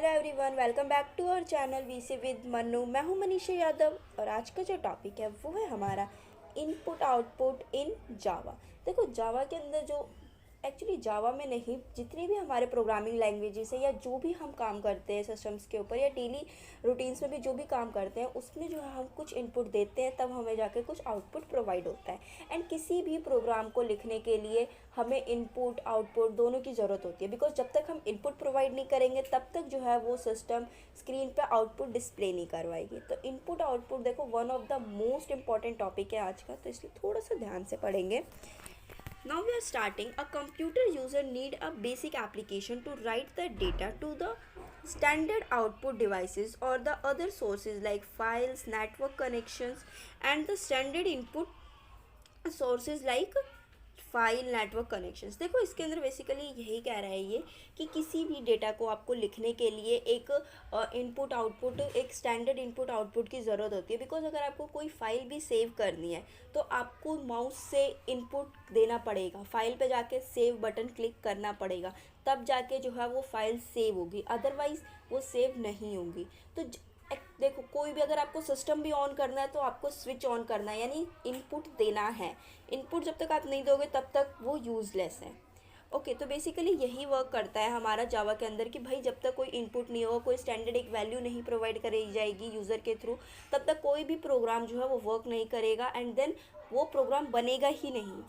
Hello everyone, welcome back to our channel VC with Mannu. मैं हूं मनीषा यादव और आज का जो टॉपिक है वो है हमारा इनपुट आउटपुट इन जावा। देखो, जावा के अंदर जो एक्चुअली जावा में नहीं, जितनी भी हमारे प्रोग्रामिंग लैंग्वेजेस है या जो भी हम काम करते हैं सिस्टम्स के ऊपर या डेली रूटीन्स में भी जो भी काम करते हैं उसमें जो है हम कुछ इनपुट देते हैं, तब हमें जाके कुछ आउटपुट प्रोवाइड होता है। एंड किसी भी प्रोग्राम को लिखने के लिए हमें इनपुट आउटपुट दोनों की ज़रूरत होती है, बिकॉज जब तक हम इनपुट प्रोवाइड नहीं करेंगे तब तक जो है वो सिस्टम स्क्रीन पे आउटपुट डिस्प्ले नहीं करवाएगी। तो इनपुट आउटपुट देखो one of the most important topic है आज का, तो इसलिए थोड़ा सा ध्यान से पढ़ेंगे। Now we are starting. A computer user need a basic application to write the data to the standard output devices or the other sources like files, network connections, and the standard input sources like file network connections. देखो, इसके अंदर basically यही कह रहा है ये कि किसी भी डेटा को आपको लिखने के लिए एक इनपुट आउटपुट, एक स्टैंडर्ड इनपुट आउटपुट की ज़रूरत होती है। बिकॉज अगर आपको कोई फाइल भी सेव करनी है तो आपको माउस से इनपुट देना पड़ेगा, फाइल पे जाके सेव बटन क्लिक करना पड़ेगा, तब जाके जो है वो फाइल सेव होगी, अदरवाइज़ वो सेव नहीं होगी। तो देखो, कोई भी अगर आपको सिस्टम भी ऑन करना है तो आपको स्विच ऑन करना है, यानी इनपुट देना है। इनपुट जब तक आप नहीं दोगे तब तक वो यूज़लेस है। ओके, तो बेसिकली यही वर्क करता है हमारा जावा के अंदर कि भाई जब तक कोई इनपुट नहीं होगा, कोई स्टैंडर्ड एक वैल्यू नहीं प्रोवाइड करी जाएगी यूज़र के थ्रू, तब तक कोई भी प्रोग्राम जो है वो वर्क नहीं करेगा एंड देन वो प्रोग्राम बनेगा ही नहीं।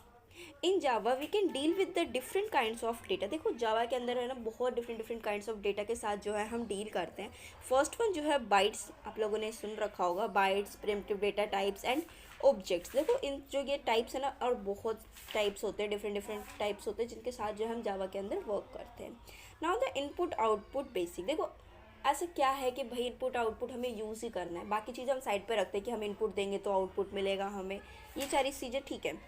In Java we can deal with the different kinds of data. देखो, जावा के अंदर है ना बहुत डिफरेंट काइंड्स ऑफ डेटा के साथ जो है हम डील करते हैं। फर्स्ट वन जो है बाइट्स, आप लोगों ने सुन रखा होगा, bytes, primitive data types and objects. देखो, इन जो ये टाइप्स है ना, और बहुत टाइप्स होते हैं, डिफरेंट टाइप्स होते हैं जिनके साथ जो हम जावा के अंदर वर्क करते हैं। Now the input output basic. देखो, ऐसा क्या है कि भाई इनपुट आउटपुट हमें यूज़ ही करना है, बाकी चीज़ें हम साइड पर रखते हैं कि हम इनपुट देंगे तो आउटपुट मिलेगा हमें, ये सारी चीज़ें ठीक है,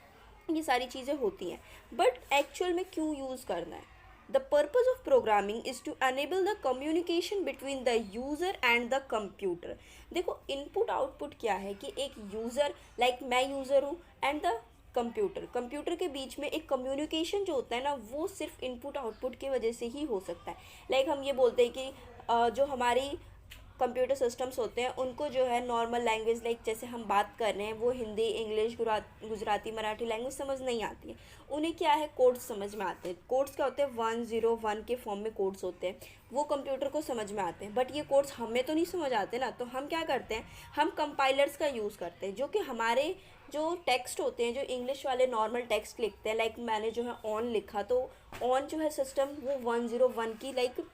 ये सारी चीज़ें होती हैं, बट एक्चुअल में क्यों यूज़ करना है? The purpose of programming is to enable the communication between the user and the computer. देखो, इनपुट आउटपुट क्या है कि एक यूज़र, लाइक मैं यूज़र हूँ, एंड द कंप्यूटर के बीच में एक कम्युनिकेशन जो होता है ना, वो सिर्फ इनपुट आउटपुट की वजह से ही हो सकता है। लाइक हम ये बोलते हैं कि जो हमारी कंप्यूटर सिस्टम्स होते हैं उनको जो है नॉर्मल लैंग्वेज, लाइक जैसे हम बात कर रहे हैं, वो हिंदी, इंग्लिश, गुजराती, मराठी लैंग्वेज समझ नहीं आती है, उन्हें क्या है, कोड्स समझ में आते हैं। कोड्स क्या होते हैं, 101 के फॉर्म में कोड्स होते हैं, वो कंप्यूटर को समझ में आते हैं, बट ये कोड्स हमें तो नहीं समझ आते ना। तो हम क्या करते हैं, हम कंपाइलर्स का यूज़ करते हैं, जो कि हमारे जो टेक्स्ट होते हैं, जो इंग्लिश वाले नॉर्मल टेक्स्ट लिखते हैं, लाइक मैंने जो है ऑन लिखा, तो ऑन जो है सिस्टम वो 101 की, लाइक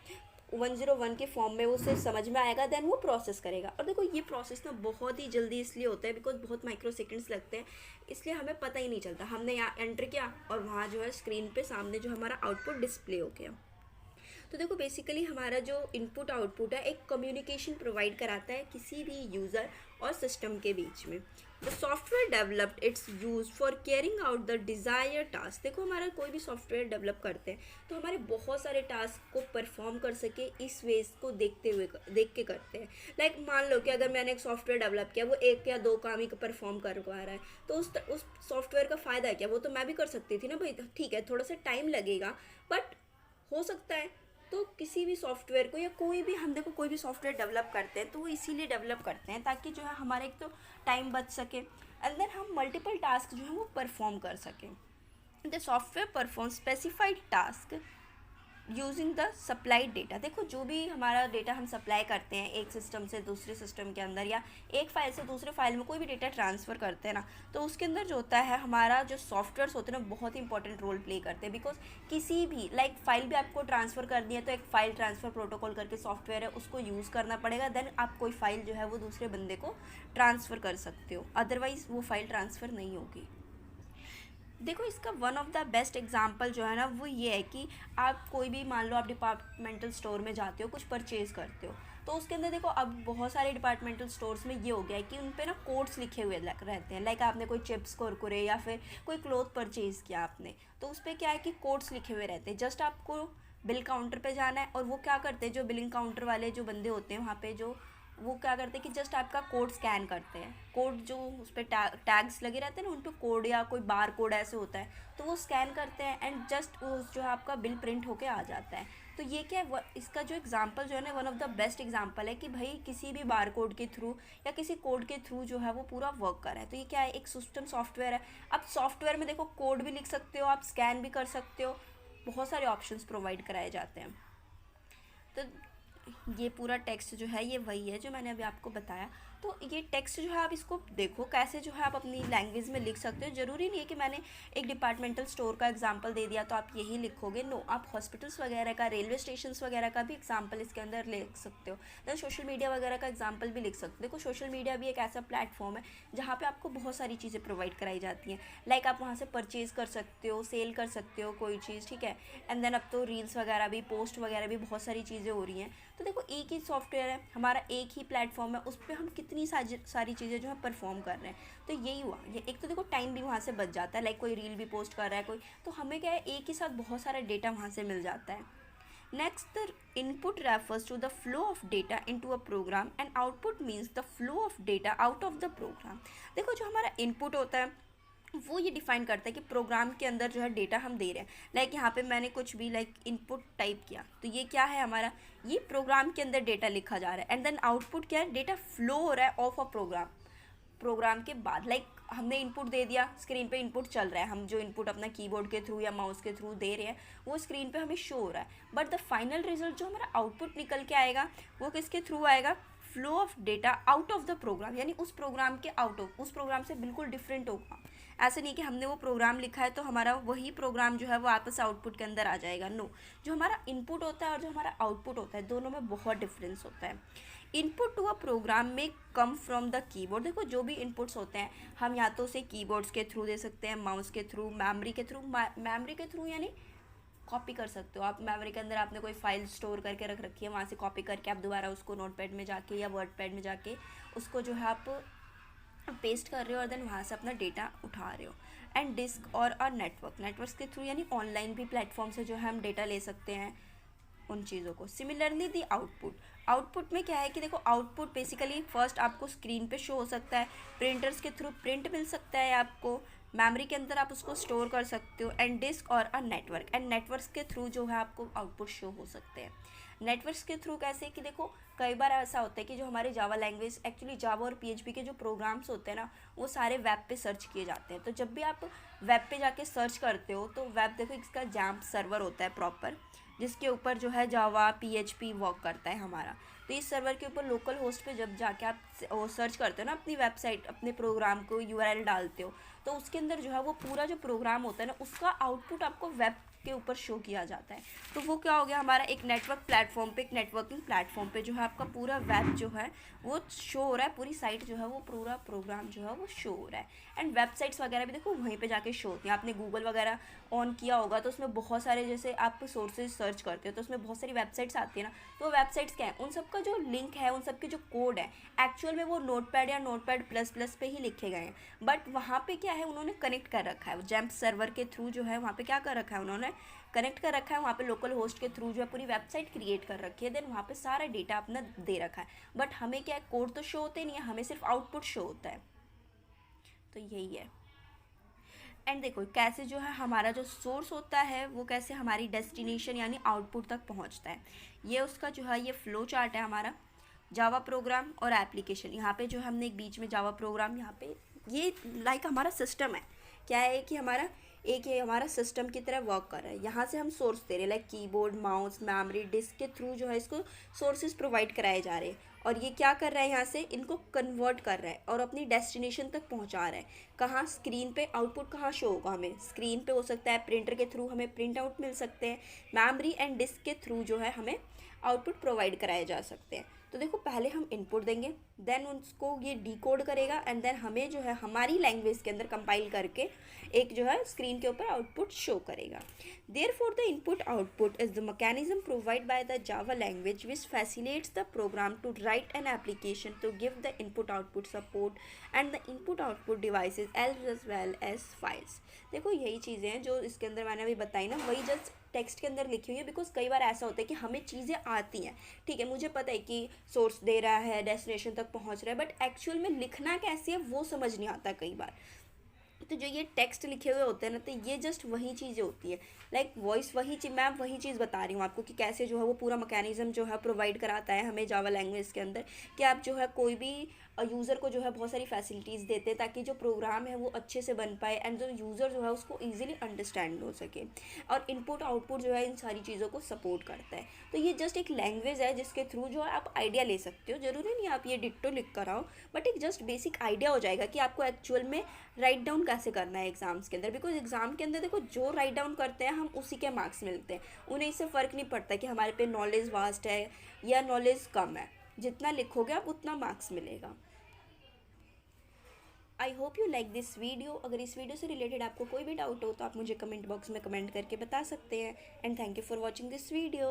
101 के फॉर्म में उसे समझ में आएगा, देन वो प्रोसेस करेगा। और देखो, ये प्रोसेस ना बहुत ही जल्दी इसलिए होता है बिकॉज बहुत माइक्रो सेकेंड्स लगते हैं, इसलिए हमें पता ही नहीं चलता। हमने यहाँ एंटर किया और वहाँ जो है स्क्रीन पे सामने जो हमारा आउटपुट डिस्प्ले हो गया। तो देखो, बेसिकली हमारा जो इनपुट आउटपुट है एक कम्युनिकेशन प्रोवाइड कराता है किसी भी यूज़र और सिस्टम के बीच में। The software developed it's use for carrying out the desire task. देखो, हमारा कोई भी सॉफ्टवेयर डेवलप करते हैं तो हमारे बहुत सारे टास्क को परफॉर्म कर सके, इस वेज को देख के करते हैं। लाइक मान लो कि अगर मैंने एक सॉफ्टवेयर डेवलप किया, वो 1 या 2 काम ही परफॉर्म करवा रहा है, तो उस सॉफ्टवेयर का फ़ायदा क्या, वो तो मैं भी कर सकती थी ना भाई। ठीक है, थोड़ा सा टाइम लगेगा बट हो सकता है। तो किसी भी सॉफ्टवेयर को या कोई भी, हम देखो कोई भी सॉफ्टवेयर डेवलप करते हैं तो वो इसीलिए डेवलप करते हैं ताकि जो है हमारे एक तो टाइम बच सके एंड देन हम मल्टीपल टास्क जो है वो परफॉर्म कर सकें। The software perform specified task using the supplied data. देखो, जो भी हमारा डेटा हम सप्लाई करते हैं एक सिस्टम से दूसरे सिस्टम के अंदर, या एक फ़ाइल से दूसरे फाइल में कोई भी डेटा ट्रांसफ़र करते हैं ना, तो उसके अंदर जो होता है हमारा जो सॉफ्टवेयर्स होते हैं ना, बहुत ही इंपॉर्टेंट रोल प्ले करते हैं। बिकॉज किसी भी, लाइक फाइल भी आपको ट्रांसफ़र करनी है तो एक फ़ाइल ट्रांसफ़र प्रोटोकॉल करके सॉफ्टवेयर है, उसको यूज़ करना पड़ेगा, देन आप कोई फ़ाइल जो है वो दूसरे बंदे को ट्रांसफ़र कर सकते हो, अदरवाइज़ वो फ़ाइल ट्रांसफ़र नहीं होगी। देखो, इसका one of the best example जो है ना वो ये है कि आप कोई भी, मान लो आप डिपार्टमेंटल स्टोर में जाते हो, कुछ परचेज़ करते हो, तो उसके अंदर देखो अब बहुत सारे डिपार्टमेंटल स्टोर्स में ये हो गया है कि उन पे ना कोड्स लिखे हुए रहते हैं। लाइक आपने कोई चिप्स, कुरकुरे या फिर कोई क्लोथ परचेज़ किया आपने, तो उस पर क्या है कि कोड्स लिखे हुए रहते हैं। जस्ट आपको बिल काउंटर पे जाना है और वो क्या करते हैं, जो बिलिंग काउंटर वाले जो बंदे होते हैं वहाँ पे, जो वो क्या करते हैं कि जस्ट आपका कोड स्कैन करते हैं। कोड जो उस पर टैग्स लगे रहते हैं ना, उन पर कोड या कोई बार कोड ऐसे होता है, तो वो स्कैन करते हैं एंड जस्ट वो जो है आपका बिल प्रिंट होके आ जाता है। तो ये क्या है, इसका जो एग्जांपल जो है ना, one of the best example है कि भाई किसी भी बार कोड के थ्रू या किसी कोड के थ्रू जो है वो पूरा वर्क कर रहा है। तो ये क्या है, एक सिस्टम सॉफ्टवेयर है। अब सॉफ्टवेयर में देखो कोड भी लिख सकते हो, आप स्कैन भी कर सकते हो, बहुत सारे ऑप्शंस प्रोवाइड कराए जाते हैं। तो ये पूरा टेक्स्ट जो है ये वही है जो मैंने अभी आपको बताया। तो ये टेक्स्ट जो है आप इसको देखो कैसे जो है आप अपनी लैंग्वेज में लिख सकते हो। ज़रूरी नहीं है कि मैंने एक डिपार्टमेंटल स्टोर का एग्जांपल दे दिया तो आप यही लिखोगे, नो, आप हॉस्पिटल्स वगैरह का, रेलवे स्टेशंस वगैरह का भी एग्जांपल इसके अंदर लिख सकते हो। देन सोशल मीडिया वगैरह का एग्जांपल भी लिख सकते हो। देखो सोशल मीडिया भी एक ऐसा प्लेटफॉर्म है जहाँ पे आपको बहुत सारी चीज़ें प्रोवाइड कराई जाती हैं। लाइक आप वहाँ से परचेज़ कर सकते हो, सेल कर सकते हो कोई चीज़, ठीक है। एंड देन अब तो रील्स वगैरह भी, पोस्ट वगैरह भी, बहुत सारी चीज़ें हो रही हैं। तो देखो एक ही सॉफ्टवेयर है हमारा, एक ही प्लेटफॉर्म है, उस पर हम कितनी सारी चीज़ें जो है परफॉर्म कर रहे हैं। तो यही हुआ, ये एक तो देखो टाइम भी वहाँ से बच जाता है, लाइक कोई रील भी पोस्ट कर रहा है कोई, तो हमें क्या है एक ही साथ बहुत सारा डेटा वहाँ से मिल जाता है। Next, the input refers to the flow of data into a program and output means the flow of data out of the program. देखो जो हमारा इनपुट होता है वो ये डिफाइन करता है कि प्रोग्राम के अंदर जो है डेटा हम दे रहे हैं। लाइक यहाँ पे मैंने कुछ भी लाइक इनपुट टाइप किया तो ये क्या है हमारा, ये प्रोग्राम के अंदर डेटा लिखा जा रहा है। एंड देन आउटपुट क्या है, डेटा फ्लो हो रहा है ऑफ अ प्रोग्राम के बाद। लाइक हमने इनपुट दे दिया, स्क्रीन पे इनपुट चल रहा है, हम जो इनपुट अपना कीबोर्ड के थ्रू या माउस के थ्रू दे रहे हैं वो स्क्रीन पे हमें शो हो रहा है। बट द फाइनल रिजल्ट जो हमारा आउटपुट निकल के आएगा वो किसके थ्रू आएगा, flow of data out of the program, यानी उस प्रोग्राम के आउट ऑफ, उस प्रोग्राम से बिल्कुल डिफरेंट होगा। ऐसे नहीं कि हमने वो प्रोग्राम लिखा है तो हमारा वही प्रोग्राम जो है वो आपस आउटपुट के अंदर आ जाएगा। नो, जो हमारा इनपुट होता है और जो हमारा आउटपुट होता है दोनों में बहुत डिफरेंस होता है। इनपुट टू अ प्रोग्राम में कम फ्रॉम द कीबोर्ड। देखो जो भी इनपुट्स होते हैं हम या तो उसे कीबोर्ड्स के थ्रू दे सकते हैं, माउस के थ्रू, मेमोरी के थ्रू। मेमोरी के थ्रू यानी कॉपी कर सकते हो आप, मेमोरी के अंदर आपने कोई फाइल स्टोर करके रख रखी है, वहाँ से कॉपी करके आप दोबारा उसको नोटपैड में जाके या वर्ड पैड में जाके उसको जो है आप पेस्ट कर रहे हो और देन वहाँ से अपना डेटा उठा रहे हो। एंड डिस्क और नेटवर्क के थ्रू, यानी ऑनलाइन भी प्लेटफॉर्म से जो है हम डेटा ले सकते हैं उन चीज़ों को। सिमिलरली दी आउटपुट में क्या है कि देखो आउटपुट बेसिकली फर्स्ट आपको स्क्रीन पे शो हो सकता है, प्रिंटर्स के थ्रू प्रिंट मिल सकता है आपको, मेमोरी के अंदर आप उसको स्टोर कर सकते हो, एंड डिस्क और नेटवर्क, एंड नेटवर्क्स के थ्रू जो है आपको आउटपुट शो हो सकते हैं। नेटवर्क्स के थ्रू कैसे कि देखो कई बार ऐसा होता है कि जो हमारे जावा लैंग्वेज, एक्चुअली जावा और पीएचपी के जो प्रोग्राम्स होते हैं ना वो सारे वेब पे सर्च किए जाते हैं। तो जब भी आप वेब पे जाके सर्च करते हो तो वेब देखो इसका जैम्प सर्वर होता है प्रॉपर, जिसके ऊपर जो है जावा पीएचपी वर्क करता है हमारा। तो इस सर्वर के ऊपर लोकल होस्ट पे जब जाके आप सर्च करते हो ना अपनी वेबसाइट, अपने प्रोग्राम को यूआरएल डालते हो तो उसके अंदर जो है वो पूरा जो प्रोग्राम होता है ना उसका आउटपुट आपको वेब के ऊपर शो किया जाता है। तो वो क्या हो गया हमारा, एक नेटवर्क प्लेटफॉर्म पे, एक नेटवर्किंग प्लेटफॉर्म पे जो है आपका पूरा वेब जो है वो शो हो रहा है, पूरी साइट जो है वो पूरा प्रोग्राम जो है वो शो हो रहा है। एंड वेबसाइट्स वगैरह भी देखो वहीं पे जाके शो होती हैं। आपने गूगल वगैरह ऑन किया होगा तो उसमें बहुत सारे, जैसे आप सोर्सेज सर्च करते हो तो उसमें बहुत सारी वेबसाइट्स आती है ना, तो वो वेबसाइट्स क्या है, उन सब का जो लिंक है, उन सब के जो कोड है एक्चुअल में वो नोटपैड या नोटपैड प्लस प्लस पे ही लिखे गए हैं। बट वहाँ पे क्या है उन्होंने कनेक्ट कर रखा है, जैम्प सर्वर के थ्रू जो है वहाँ पे क्या कर रखा है उन्होंने, कनेक्ट कर रखा है, वहाँ पे लोकल होस्ट के थ्रू जो है पूरी वेबसाइट क्रिएट कर रखी है, देन वहाँ पे सारा डेटा अपना दे रखा है। बट हमें क्या है, कोड तो शो होते नहीं है, हमें सिर्फ आउटपुट शो होता है। तो यही है। एंड देखो कैसे जो है हमारा जो सोर्स होता है वो कैसे हमारी डेस्टिनेशन यानी आउटपुट तक पहुंचता है। ये उसका जो है ये फ्लो चार्ट है हमारा जावा प्रोग्राम और एप्लीकेशन। यहाँ पे जो हमने एक बीच में जावा प्रोग्राम, यहाँ पे ये लाइक हमारा सिस्टम है, क्या है कि हमारा एक ये हमारा सिस्टम की तरह वर्क कर रहा है। यहाँ से हम सोर्स दे रहे हैं like keyboard, mouse, memory, disk के थ्रू जो है इसको सोर्सेज प्रोवाइड कराए जा रहे हैं और ये क्या कर रहा है, यहाँ से इनको कन्वर्ट कर रहा है और अपनी डेस्टिनेशन तक पहुँचा रहा है। कहाँ, स्क्रीन पे आउटपुट कहाँ शो होगा हमें, स्क्रीन पे हो सकता है, प्रिंटर के थ्रू हमें प्रिंट आउट मिल सकते हैं, मेमोरी एंड डिस्क के थ्रू जो है हमें आउटपुट प्रोवाइड कराए जा सकते हैं। तो देखो पहले हम इनपुट देंगे, देन उसको ये डिकोड करेगा एंड देन हमें जो है हमारी लैंग्वेज के अंदर कंपाइल करके एक जो है स्क्रीन के ऊपर आउटपुट शो करेगा। Therefore the input output is the mechanism provide by the Java language which facilitates the program to write an application to give the input output support and the input output devices as well as files. देखो यही चीज़ें हैं जो इसके अंदर मैंने अभी बताई ना, वही जस्ट टेक्स्ट के अंदर लिखी हुई है। बिकॉज कई बार ऐसा होता है कि हमें चीज़ें आती हैं, ठीक है, मुझे पता है कि सोर्स दे रहा है, डेस्टिनेशन तक पहुंच रहा है, बट एक्चुअल में लिखना कैसे है वो समझ नहीं आता कई बार। तो जो ये टेक्स्ट लिखे हुए होते हैं ना, तो ये जस्ट वही चीज़ें होती है, लाइक वॉइस वही चीज़, मैं वही चीज़ बता रही हूँ आपको कि कैसे जो है वो पूरा मैकेनिज्म जो है प्रोवाइड कराता है हमें जावा लैंग्वेज के अंदर, कि आप जो है कोई भी यूज़र को जो है बहुत सारी फैसिलिटीज़ देते हैं ताकि जो प्रोग्राम है वो अच्छे से बन पाए एंड जो यूज़र जो है उसको ईजिली अंडरस्टैंड हो सके। और इनपुट आउटपुट जो है इन सारी चीज़ों को सपोर्ट करता है। तो ये जस्ट एक लैंग्वेज है जिसके थ्रू जो है आप आइडिया ले सकते हो, ज़रूरी नहीं आप ये डिट्टो लिख कर आओ, बट एक जस्ट बेसिक आइडिया हो जाएगा कि आपको एक्चुअल में राइट डाउन कैसे करना है एग्ज़ाम्स के अंदर। बिकॉज एग्ज़ाम के अंदर देखो जो राइट डाउन करते हैं हम उसी के मार्क्स मिलते हैं, उन्हें इससे फ़र्क नहीं पड़ता कि हमारे पे नॉलेज वास्ट है या नॉलेज कम है, जितना लिखोगे आप उतना मार्क्स मिलेगा। I hope you like this video. अगर इस वीडियो से रिलेटेड आपको कोई भी डाउट हो तो आप मुझे कमेंट बॉक्स में कमेंट करके बता सकते हैं। And thank you for watching this video.